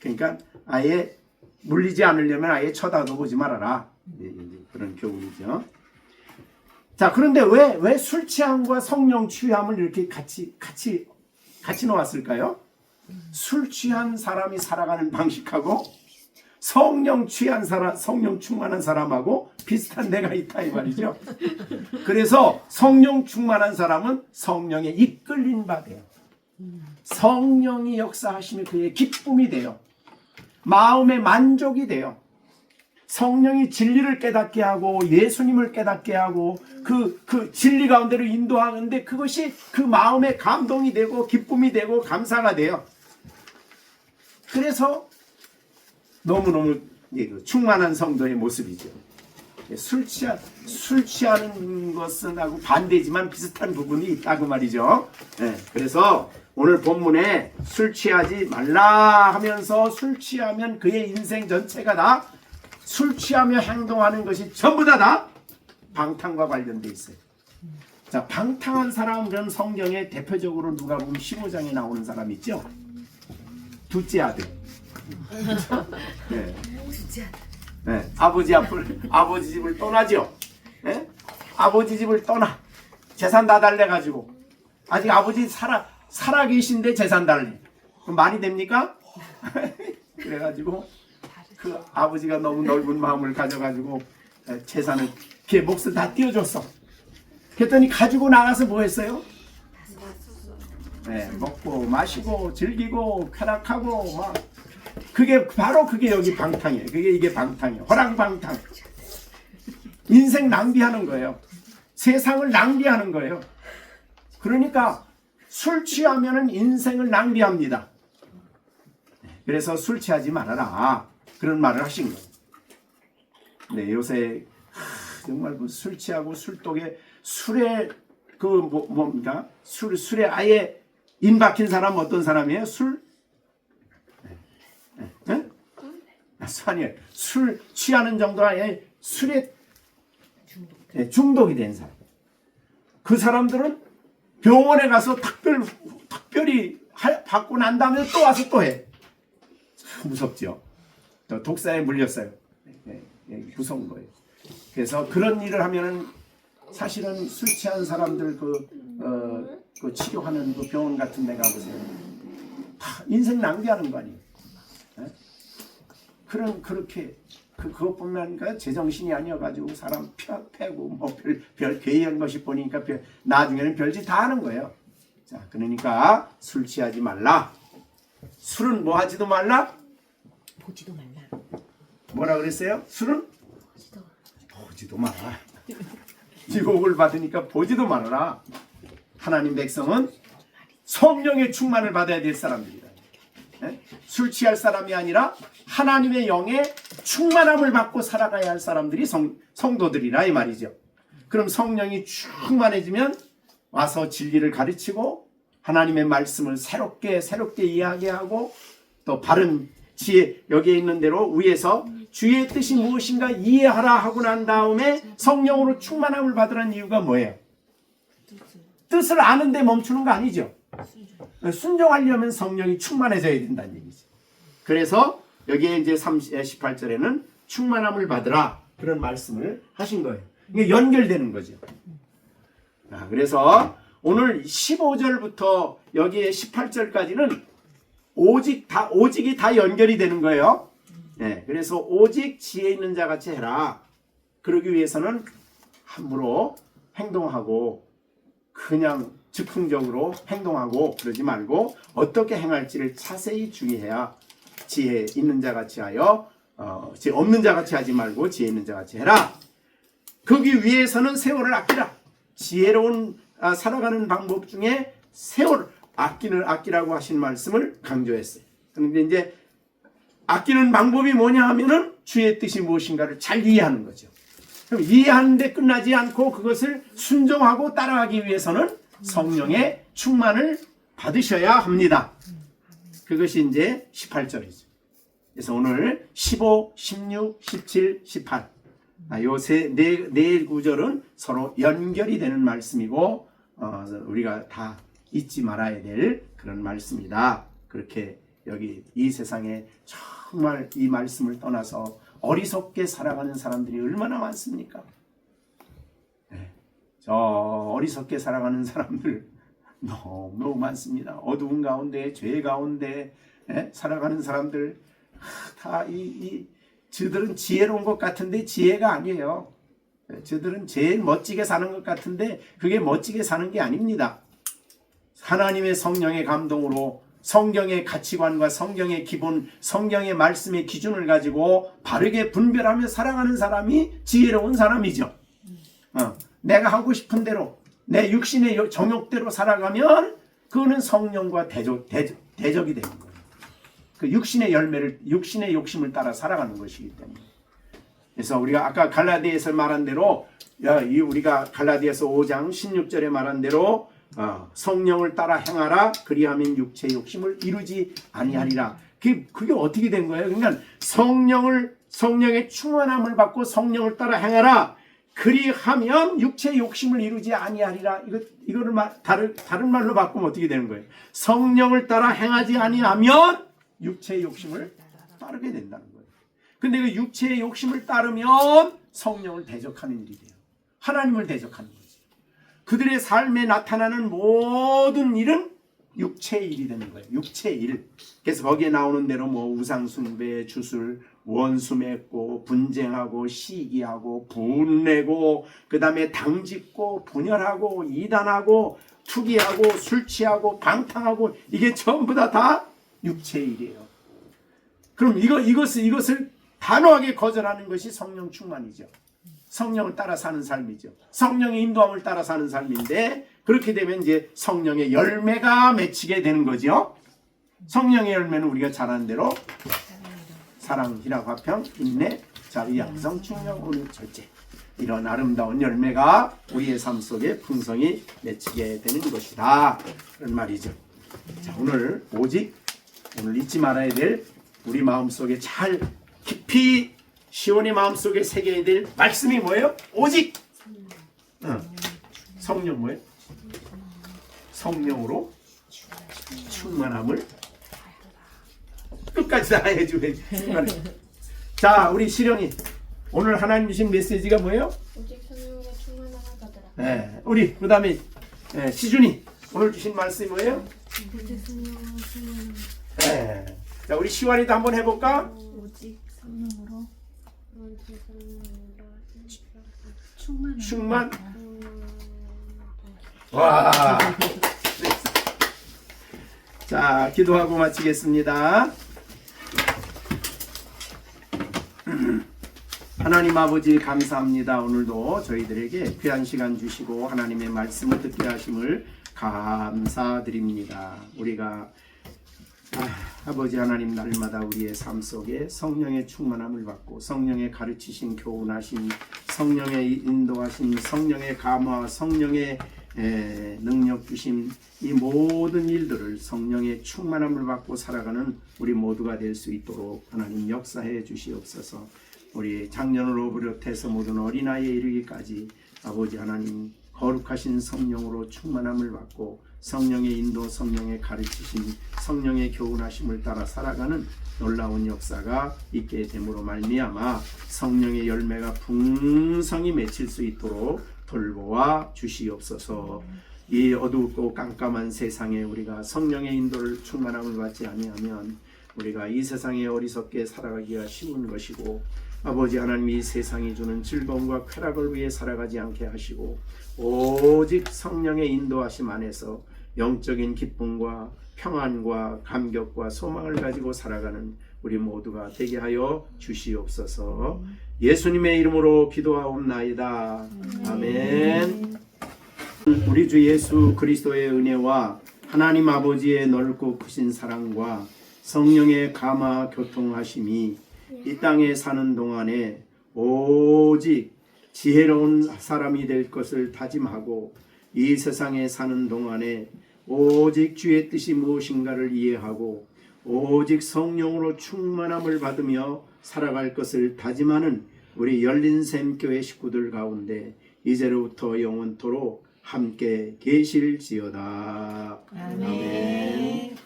그러니까 아예 물리지 않으려면 아예 쳐다도 보지 말아라. 그런 교훈이죠. 자, 그런데 왜 술 취함과 성령 취함을 이렇게 같이 놓았을까요? 술 취한 사람이 살아가는 방식하고 성령 충만한 사람하고 비슷한 데가 있다 이 말이죠. 그래서 성령 충만한 사람은 성령에 이끌린 바 돼요. 성령이 역사하시면 그의 기쁨이 돼요. 마음의 만족이 돼요. 성령이 진리를 깨닫게 하고 예수님을 깨닫게 하고 그 진리 가운데로 인도하는데 그것이 그 마음의 감동이 되고 기쁨이 되고 감사가 돼요. 그래서 너무너무 충만한 성도의 모습이죠. 술 취하는 것은 하고 반대지만 비슷한 부분이 있다고 말이죠. 그래서 오늘 본문에 술 취하지 말라 하면서 술 취하면 그의 인생 전체가 다 술 취하며 행동하는 것이 전부 다 방탕과 관련돼 있어요. 자, 방탕한 사람은 성경에 대표적으로 누가 보면 15장에 나오는 사람 있죠? 둘째 아들. 네. 네. 아버지 집을 떠나죠. 네? 아버지 집을 떠나 재산 다 달래가지고 아직 아버지 살아 계신데 재산 달래. 그럼 말이 됩니까? 그래가지고 그 아버지가 너무 넓은 마음을 가져가지고 재산을 걔 몫을 다 띄워줬어. 그랬더니 가지고 나가서 뭐 했어요? 네, 먹고 마시고 즐기고 쾌락하고 막 그게 바로 그게 여기 방탕이에요. 이게 방탕이에요. 허랑방탕. 인생 낭비하는 거예요. 세상을 낭비하는 거예요. 그러니까 술 취하면은 인생을 낭비합니다. 그래서 술 취하지 말아라. 그런 말을 하신 거예요. 네, 요새 정말 술 취하고 술독에 술에 뭡니까? 술에 아예 인 박힌 사람 어떤 사람이에요? 술 술 취하는 정도가 아니라 술에 중독이 된 사람. 그 사람들은 병원에 가서 특별히 받고 난 다음에 또 와서 또 해. 참 무섭죠. 독사에 물렸어요. 무서운 거예요. 그래서 그런 일을 하면은 사실은 술 취한 사람들 그 치료하는 그 병원 같은 데 가보세요. 다 인생 낭비하는 거 아니에요. 그렇게 그것뿐만 아니라 제정신이 아니어가지고 사람 패고 뭐 별 괴이한 것이 보니까 나중에는 별짓 다 하는 거예요. 자, 그러니까 술 취하지 말라. 술은 뭐 하지도 말라? 보지도 말라. 뭐라 그랬어요? 술은 보지도 마라. 유혹을 받으니까 보지도 말아라. 하나님 백성은 성령의 충만을 받아야 될 사람들이다. 술 취할 사람이 아니라 하나님의 영의 충만함을 받고 살아가야 할 사람들이 성도들이라 이 말이죠. 그럼 성령이 충만해지면 와서 진리를 가르치고 하나님의 말씀을 새롭게 이야기하고 또 바른 지혜 여기에 있는 대로 위에서 주의 뜻이 무엇인가 이해하라 하고 난 다음에 성령으로 충만함을 받으라는 이유가 뭐예요? 뜻을 아는데 멈추는 거 아니죠. 순종하려면 성령이 충만해져야 된다는 얘기죠. 그래서 여기에 이제 18절에는 충만함을 받으라 그런 말씀을 하신 거예요. 이게 연결되는 거죠. 그래서 오늘 15절부터 여기에 18절까지는 오직이 다 연결이 되는 거예요. 네, 그래서 오직 지혜 있는 자 같이 해라. 그러기 위해서는 함부로 행동하고 그냥 즉흥적으로 행동하고 그러지 말고 어떻게 행할지를 자세히 주의해야 지혜 있는 자 같이 하여 지혜 없는 자 같이 하지 말고 지혜 있는 자 같이 해라. 그러기 위해서는 세월을 아끼라. 지혜로운 살아가는 방법 중에 세월 아끼라고 하신 말씀을 강조했어요. 그런데 이제 아끼는 방법이 뭐냐 하면은 주의 뜻이 무엇인가를 잘 이해하는 거죠. 그럼 이해하는데 끝나지 않고 그것을 순종하고 따라가기 위해서는 성령의 충만을 받으셔야 합니다. 그것이 이제 18절이죠. 그래서 오늘 15, 16, 17, 18 요 네 구절은 서로 연결이 되는 말씀이고 우리가 다 잊지 말아야 될 그런 말씀이다. 그렇게 여기 이 세상에 정말 이 말씀을 떠나서 어리석게 살아가는 사람들이 얼마나 많습니까? 네. 저 어리석게 살아가는 사람들 너무 많습니다. 어두운 가운데 죄 가운데 살아가는 사람들 다 저들은 지혜로운 것 같은데 지혜가 아니에요. 저들은 제일 멋지게 사는 것 같은데 그게 멋지게 사는 게 아닙니다. 하나님의 성령의 감동으로 성경의 가치관과 성경의 기본, 성경의 말씀의 기준을 가지고 바르게 분별하며 살아가는 사람이 지혜로운 사람이죠. 내가 하고 싶은 대로 내 육신의 정욕대로 살아가면 그거는 성령과 대적이 되는 거예요. 그 육신의 열매를, 육신의 욕심을 따라 살아가는 것이기 때문에. 그래서 우리가 아까 갈라디아에서 말한 대로, 우리가 갈라디아서 5장 16절에 말한 대로 성령을 따라 행하라, 그리하면 육체의 욕심을 이루지 아니하리라. 그게 어떻게 된 거예요? 그러니까 성령의 충만함을 받고 성령을 따라 행하라, 그리하면 육체의 욕심을 이루지 아니하리라. 이거를 다른 말로 바꾸면 어떻게 되는 거예요? 성령을 따라 행하지 아니하면 육체의 욕심을 따르게 된다는 거예요. 근데 그 육체의 욕심을 따르면 성령을 대적하는 일이 돼요. 하나님을 대적하는 거죠. 그들의 삶에 나타나는 모든 일은 육체의 일이 되는 거예요. 육체의 일. 그래서 거기에 나오는 대로 우상숭배, 주술, 원수 맺고, 분쟁하고, 시기하고, 분내고, 그 다음에 당짓고, 분열하고, 이단하고, 투기하고, 술 취하고, 방탕하고, 이게 전부 다 육체의 일이에요. 그럼 이것을 단호하게 거절하는 것이 성령 충만이죠. 성령을 따라 사는 삶이죠. 성령의 인도함을 따라 사는 삶인데, 그렇게 되면 이제 성령의 열매가 맺히게 되는 거죠. 성령의 열매는 우리가 잘 아는 대로 사랑, 희락, 화평, 인내, 자비, 양성, 충성, 온유, 절제, 이런 아름다운 열매가 우리의 삶 속에 풍성히 맺히게 되는 것이다, 그런 말이죠. 자, 오늘 잊지 말아야 될, 우리 마음속에 잘 깊이 시온의 마음속에 새겨야 될 말씀이 뭐예요? 오직 성령 뭐예요? 성령으로 충만함을 끝까지 다 해주면 충만해. 자, 우리 시련이 오늘 하나님 주신 메시지가 뭐예요? 오직 성령으로 충만함을 받으라. 네, 우리 그 다음에 시준이 오늘 주신 말씀이 뭐예요? 오직 성령으로 충만함을. 네. 자, 우리 시완이도 한번 해볼까? 오직 성령으로 오직 성령으로 충만. 와. 자, 기도하고 마치겠습니다. 하나님 아버지 감사합니다. 오늘도 저희들에게 귀한 시간 주시고 하나님의 말씀을 듣게 하심을 감사드립니다. 우리가 아버지 하나님, 날마다 우리의 삶 속에 성령의 충만함을 받고 성령의 가르치신, 교훈하신, 성령의 인도하신, 성령의 감화, 성령의 능력 주심, 이 모든 일들을 성령의 충만함을 받고 살아가는 우리 모두가 될 수 있도록 하나님 역사해 주시옵소서. 우리 작년으로 비롯해서 모든 어린아이에 이르기까지 아버지 하나님 거룩하신 성령으로 충만함을 받고 성령의 인도, 성령의 가르치심, 성령의 교훈하심을 따라 살아가는 놀라운 역사가 있게 됨으로 말미암아 성령의 열매가 풍성히 맺힐 수 있도록 돌보아 주시옵소서. 이 어둡고 깜깜한 세상에 우리가 성령의 인도를 충만함을 받지 아니하면 우리가 이 세상에 어리석게 살아가기가 쉬운 것이고, 아버지 하나님, 이 세상이 주는 즐거움과 쾌락을 위해 살아가지 않게 하시고 오직 성령의 인도하심 안에서 영적인 기쁨과 평안과 감격과 소망을 가지고 살아가는 우리 모두가 되게 하여 주시옵소서. 예수님의 이름으로 기도하옵나이다. 아멘. 우리 주 예수 그리스도의 은혜와 하나님 아버지의 넓고 크신 사랑과 성령의 감화 교통하심이 이 땅에 사는 동안에 오직 지혜로운 사람이 될 것을 다짐하고, 이 세상에 사는 동안에 오직 주의 뜻이 무엇인가를 이해하고 오직 성령으로 충만함을 받으며 살아갈 것을 다짐하는 우리 열린샘교회 식구들 가운데 이제로부터 영원토록 함께 계실지어다. 아멘.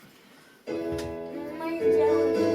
아멘.